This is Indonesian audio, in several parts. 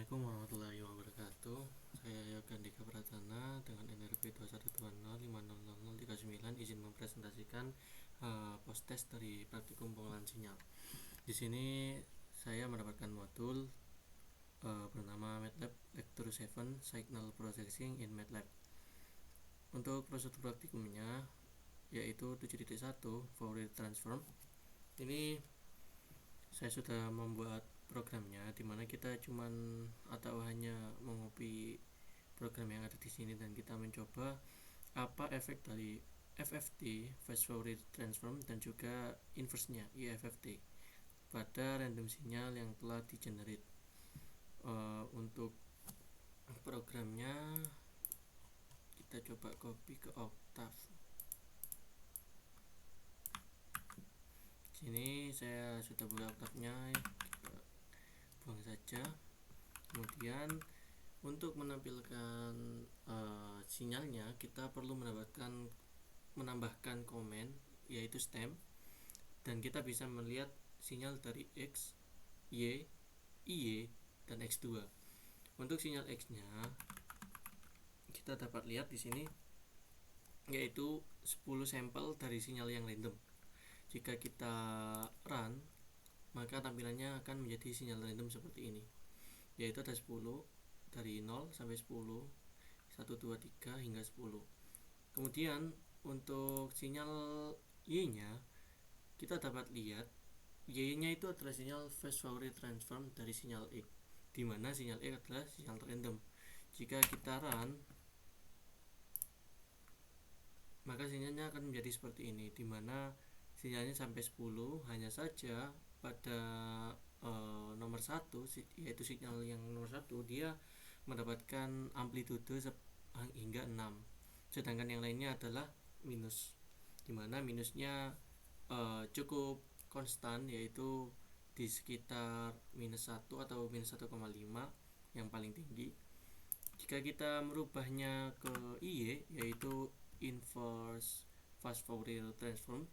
Assalamualaikum warahmatullahi wabarakatuh. Saya Yoga Andika Pratana dengan NRP 212050039 izin mempresentasikan post test dari praktikum pengolahan sinyal. Di sini saya mendapatkan modul bernama MATLAB Lecture 7 Signal Processing in MATLAB. Untuk prosedur praktikumnya yaitu 7.1 Fourier Transform. Ini saya sudah membuat programnya, dimana kita hanya mengcopy program yang ada di sini dan kita mencoba apa efek dari FFT Fast Fourier Transform dan juga inverse-nya IFFT pada random sinyal yang telah di-generate. Untuk programnya kita coba copy ke Octave. Sini saya sudah buka Octave-nya, kita buang saja. Kemudian untuk menampilkan sinyalnya kita perlu menambahkan komen yaitu stem, dan kita bisa melihat sinyal dari X, Y, Y, dan X2. Untuk sinyal X-nya kita dapat lihat di sini yaitu 10 sampel dari sinyal yang random. Jika kita run, maka tampilannya akan menjadi sinyal random seperti ini, yaitu ada 10 dari 0 sampai 10, 1, 2, 3 hingga 10. Kemudian untuk sinyal Y-nya kita dapat lihat Y-nya itu adalah sinyal Fast Fourier Transform dari sinyal X, di mana sinyal X adalah sinyal random. Jika kita run, maka sinyalnya akan menjadi seperti ini, di mana sinyalnya sampai 10. Hanya saja pada nomor 1 yaitu sinyal yang nomor 1 dia mendapatkan amplitude hingga 6, sedangkan yang lainnya adalah minus, dimana minusnya cukup konstan, yaitu di sekitar minus 1 atau minus 1,5 yang paling tinggi. Jika kita merubahnya ke IY yaitu inverse Fast Fourier Transform,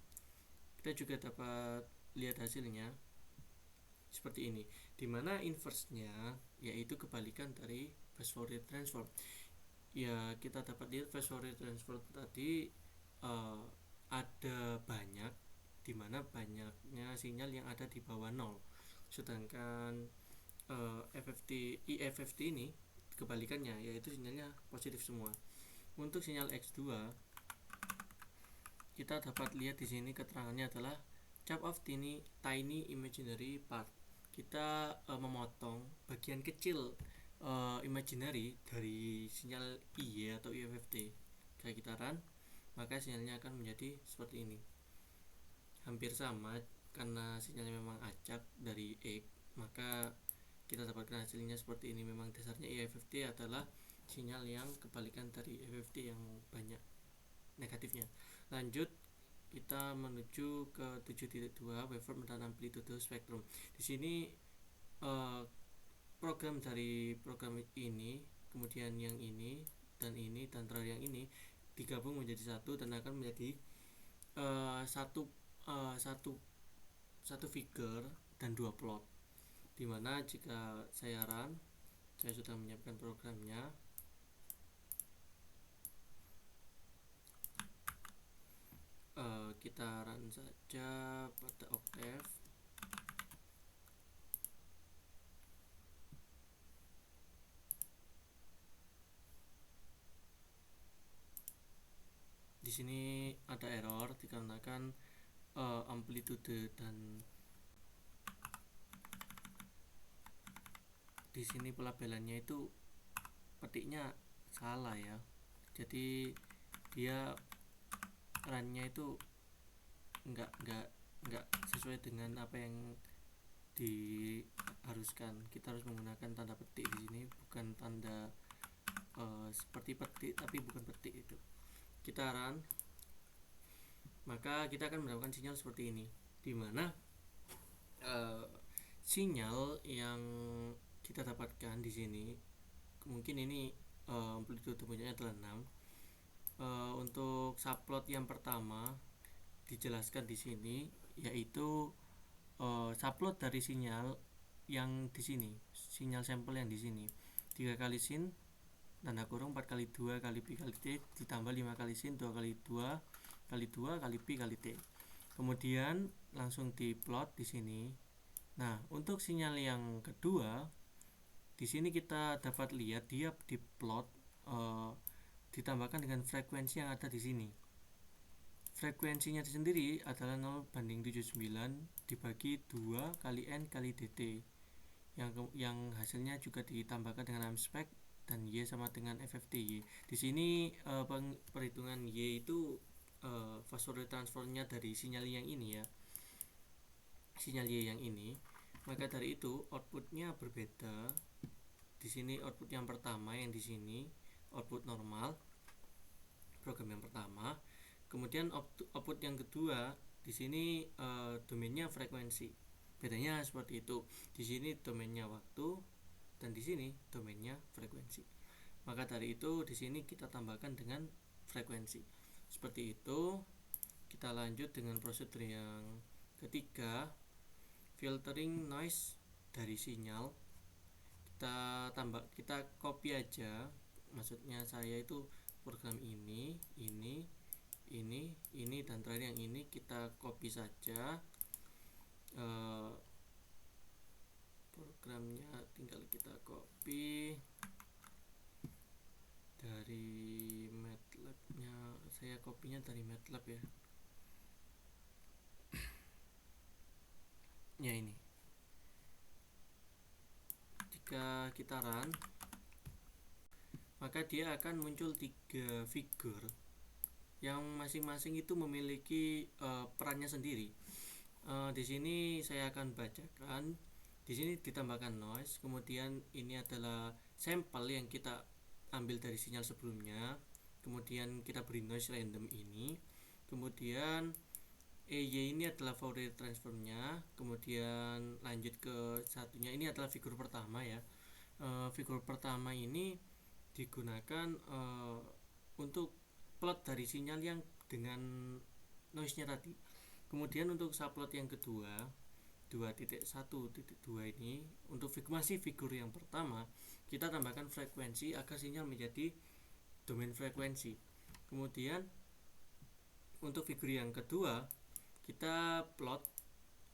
kita juga dapat lihat hasilnya seperti ini, dimana inverse-nya yaitu kebalikan dari Fast Fourier Transform. Ya, kita dapat lihat Fast Fourier Transform tadi ada banyak, dimana banyaknya sinyal yang ada di bawah 0, sedangkan IFFT ini kebalikannya, yaitu sinyalnya positif semua. Untuk sinyal X2 kita dapat lihat di sini keterangannya adalah chop off tiny imaginary part. Kita memotong bagian kecil imaginary dari sinyal IY atau IFFT. Jika kita run, maka sinyalnya akan menjadi seperti ini. Hampir sama karena sinyalnya memang acak dari X, maka kita dapatkan hasilnya seperti ini. Memang dasarnya IFFT adalah sinyal yang kebalikan dari IFFT yang banyak negatifnya. Lanjut, kita menuju ke 7.2 waveform dan amplitude spektrum. Di sini program dari program ini, kemudian yang ini dan terakhir yang ini digabung menjadi satu dan akan menjadi satu figure dan dua plot. Dimana jika saya run, saya sudah menyiapkan programnya. Kita run saja pada Octave. Di sini ada error dikarenakan amplitude dan di sini pelabelannya itu petiknya salah ya. Jadi dia runnya itu enggak sesuai dengan apa yang diharuskan. Kita harus menggunakan tanda petik di sini, bukan tanda seperti petik tapi bukan petik itu. Kita run, maka kita akan mendapatkan sinyal seperti ini, dimana sinyal yang kita dapatkan di sini mungkin ini amplitude puncaknya adalah 6. Untuk subplot yang pertama dijelaskan di sini, yaitu subplot dari sinyal yang di sini, sinyal sampel yang di sini. 3 kali sin tanda kurung 4 kali 2 kali pi kali t ditambah 5 kali sin 2 kali 2 kali 2 kali pi kali t. Kemudian langsung diplot di sini. Nah, untuk sinyal yang kedua, di sini kita dapat lihat dia diplot ditambahkan dengan frekuensi yang ada di sini. Frekuensinya sendiri adalah 0:79 dibagi 2 kali n kali dt. Yang hasilnya juga ditambahkan dengan amspec dan y sama dengan FFT y. Di sini perhitungan y itu fase Fourier transformnya dari sinyal yang ini ya, sinyal y yang ini. Maka dari itu outputnya berbeda. Di sini output yang pertama yang di sini output normal, program yang pertama. Kemudian output yang kedua di sini domainnya frekuensi. Bedanya seperti itu. Di sini domainnya waktu dan di sini domainnya frekuensi. Maka dari itu di sini kita tambahkan dengan frekuensi. Seperti itu. Kita lanjut dengan prosedur yang ketiga, filtering noise dari sinyal. Kita copy aja. Maksudnya saya itu program ini dan terakhir yang ini kita copy saja. Programnya tinggal kita copy dari MATLAB-nya. Saya copy-nya dari MATLAB ya. Ya ini. Jika kita run, maka dia akan muncul 3 figur yang masing-masing itu memiliki perannya sendiri. Di sini saya akan bacakan. Di sini ditambahkan noise, kemudian ini adalah sampel yang kita ambil dari sinyal sebelumnya, kemudian kita beri noise random ini, kemudian EY ini adalah Fourier transformnya, kemudian lanjut ke satunya, ini adalah figur pertama ya. Figur pertama ini digunakan untuk plot dari sinyal yang dengan noise-nya tadi. Kemudian untuk subplot yang kedua 2.1.2 ini untuk masih figur yang pertama, kita tambahkan frekuensi agar sinyal menjadi domain frekuensi. Kemudian untuk figur yang kedua kita plot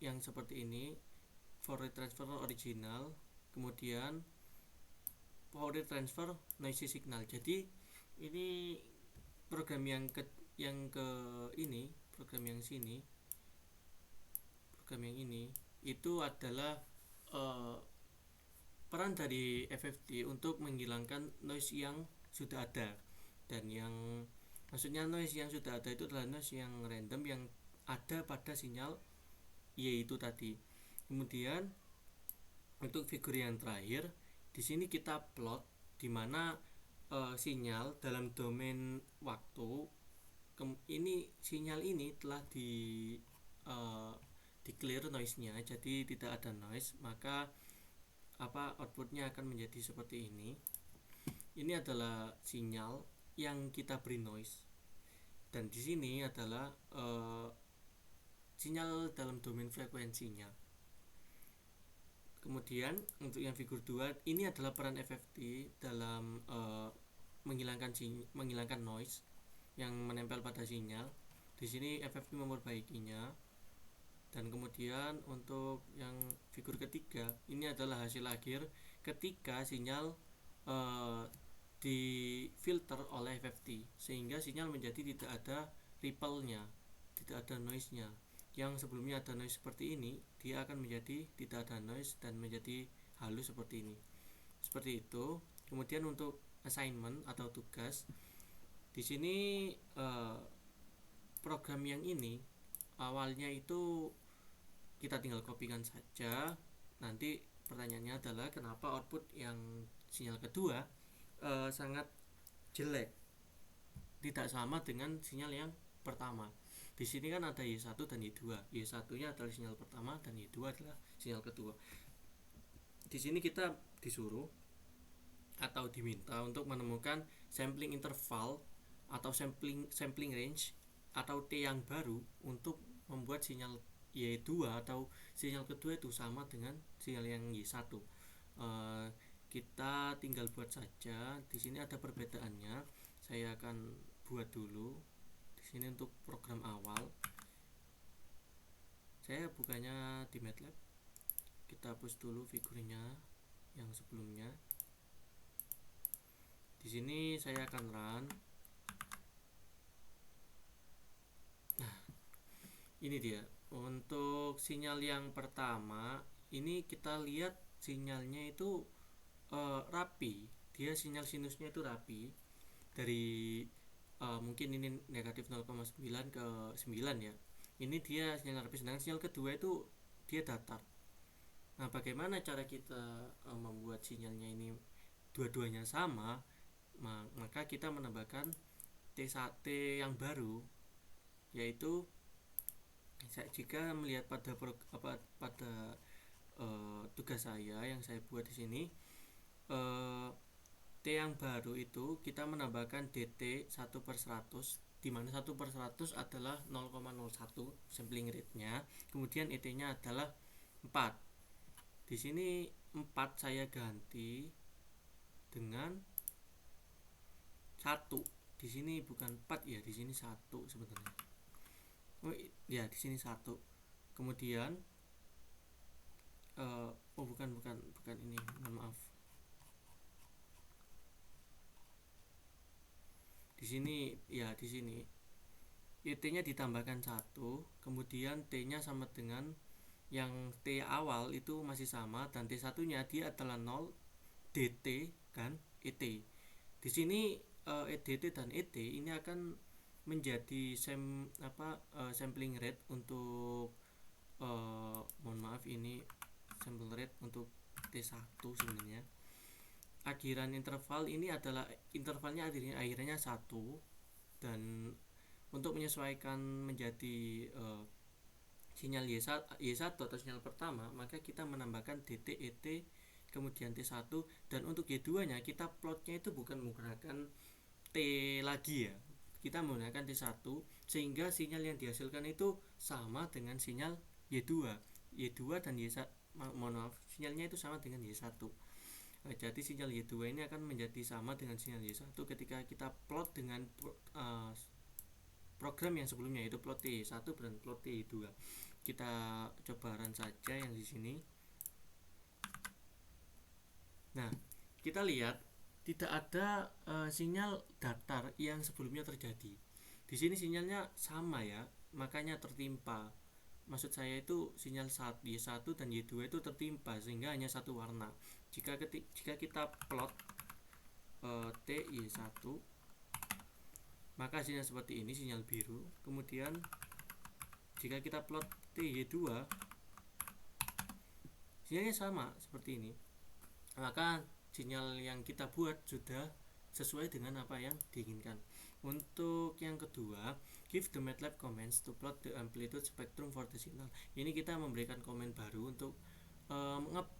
yang seperti ini, Fourier transfer original, kemudian Fourier transfer noisy signal. Jadi ini program yang ke ini, program yang sini, program yang ini itu adalah peran dari FFT untuk menghilangkan noise yang sudah ada. Dan yang maksudnya noise yang sudah ada itu adalah noise yang random yang ada pada sinyal Y itu tadi. Kemudian untuk figur yang terakhir, di sini kita plot di mana sinyal dalam domain waktu ini, sinyal ini telah di clear noise-nya, jadi tidak ada noise, maka outputnya akan menjadi seperti ini. Ini adalah sinyal yang kita beri noise, dan di sini adalah sinyal dalam domain frekuensinya. Kemudian untuk yang figur 2 ini adalah peran FFT dalam menghilangkan noise yang menempel pada sinyal. Di sini FFT memperbaikinya. Dan kemudian untuk yang figur ketiga ini adalah hasil akhir ketika sinyal difilter oleh FFT sehingga sinyal menjadi tidak ada ripple-nya, tidak ada noise-nya. Yang sebelumnya ada noise seperti ini, dia akan menjadi tidak ada noise dan menjadi halus seperti ini. Seperti itu. Kemudian untuk assignment atau tugas, di sini program yang ini awalnya itu kita tinggal kopikan saja. Nanti pertanyaannya adalah kenapa output yang sinyal kedua sangat jelek, tidak sama dengan sinyal yang pertama. Di sini kan ada Y1 dan Y2. Y1-nya adalah sinyal pertama dan Y2 adalah sinyal kedua. Di sini kita disuruh atau diminta untuk menemukan sampling interval atau sampling range atau T yang baru untuk membuat sinyal Y2 atau sinyal kedua itu sama dengan sinyal yang Y1. Kita tinggal buat saja. Di sini ada perbedaannya. Saya akan buat dulu di sini untuk program awal. Saya bukanya di MATLAB. Kita hapus dulu figurnya yang sebelumnya. Di sini saya akan run. Nah, ini dia. Untuk sinyal yang pertama, ini kita lihat sinyalnya itu rapi. Dia sinyal sinusnya itu rapi. Dari mungkin ini negatif 0,9 ke 9 ya. Ini dia sinyal rapi. Sedangkan sinyal kedua itu dia datar. Nah, bagaimana cara kita membuat sinyalnya ini dua-duanya sama? Maka kita menambahkan T1 yang baru, yaitu jika melihat pada tugas saya yang saya buat di sini, T yang baru itu kita menambahkan DT 1/100, di mana 1/100 adalah 0,01 sampling rate-nya, kemudian ET-nya adalah 4. Di sini 4 saya ganti dengan 1. Di sini bukan 4 ya, di sini 1 sebenarnya. Oh ya, di sini 1. Kemudian bukan ini, mohon maaf. Di sini ya, di sini ET-nya ditambahkan 1, kemudian T-nya sama dengan yang T awal itu masih sama, dan T1-nya dia adalah 0, DT kan ET. Di sini DT dan ET ini akan menjadi sampling rate untuk mohon maaf, ini sampling rate untuk T1 sebenarnya. Akhiran interval ini adalah intervalnya akhirnya 1, dan untuk menyesuaikan menjadi sinyal Y1 atau sinyal pertama, maka kita menambahkan DT, ET, kemudian T1, dan untuk Y2 nya kita plotnya itu bukan menggunakan T lagi ya, kita menggunakan T1, sehingga sinyal yang dihasilkan itu sama dengan sinyal Y2 dan Y1, mohon maaf, sinyalnya itu sama dengan Y1. Jadi sinyal Y2 ini akan menjadi sama dengan sinyal Y1 ketika kita plot dengan program yang sebelumnya, yaitu plot T1 dan plot T2. Kita coba run saja yang di sini. Nah, kita lihat tidak ada sinyal datar yang sebelumnya terjadi. Di sini sinyalnya sama ya, makanya tertimpa. Maksud saya itu sinyal Y1 dan Y2 itu tertimpa sehingga hanya satu warna. Jika kita plot Y1, maka hasilnya seperti ini, sinyal biru. Kemudian jika kita plot Y2, sinyalnya sama seperti ini. Maka sinyal yang kita buat sudah sesuai dengan apa yang diinginkan. Untuk yang kedua, give the MATLAB commands to plot the amplitude spectrum for the signal. Ini kita memberikan komen baru untuk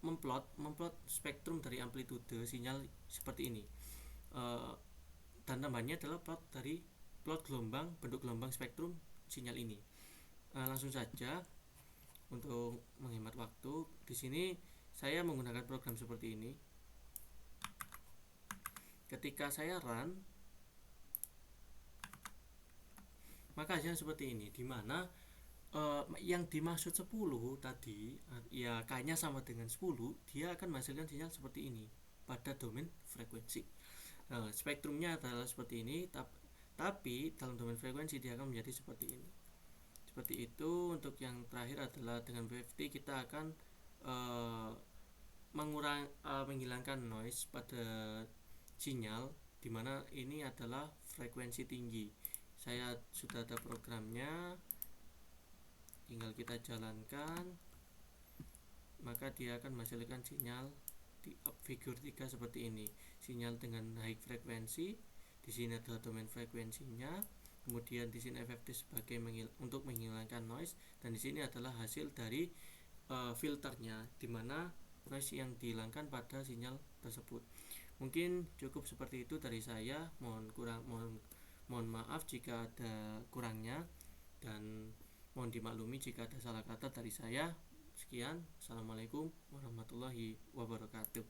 memplot spektrum dari amplitude sinyal seperti ini. Dan tambahnya adalah plot gelombang, bentuk gelombang spektrum sinyal ini. Langsung saja untuk menghemat waktu. Di sini saya menggunakan program seperti ini. Ketika saya run, maka hasilnya seperti ini, dimana yang dimaksud 10 tadi ya K-nya sama dengan 10, dia akan menghasilkan sinyal seperti ini pada domain frekuensi. Spektrumnya adalah seperti ini, tapi dalam domain frekuensi dia akan menjadi seperti ini. Seperti itu. Untuk yang terakhir adalah dengan BFT kita akan menghilangkan noise pada sinyal, dimana ini adalah frekuensi tinggi. Saya sudah ada programnya, tinggal kita jalankan, maka dia akan menghasilkan sinyal di figur 3 seperti ini. Sinyal dengan high frekuensi, di sini adalah domain frekuensinya, kemudian di sini FFT sebagai untuk menghilangkan noise, dan di sini adalah hasil dari filternya, dimana noise yang dihilangkan pada sinyal tersebut. Mungkin cukup seperti itu dari saya. Mohon maaf jika ada kurangnya, dan Mohon dimaklumi jika ada salah kata dari saya. Sekian, assalamualaikum warahmatullahi wabarakatuh.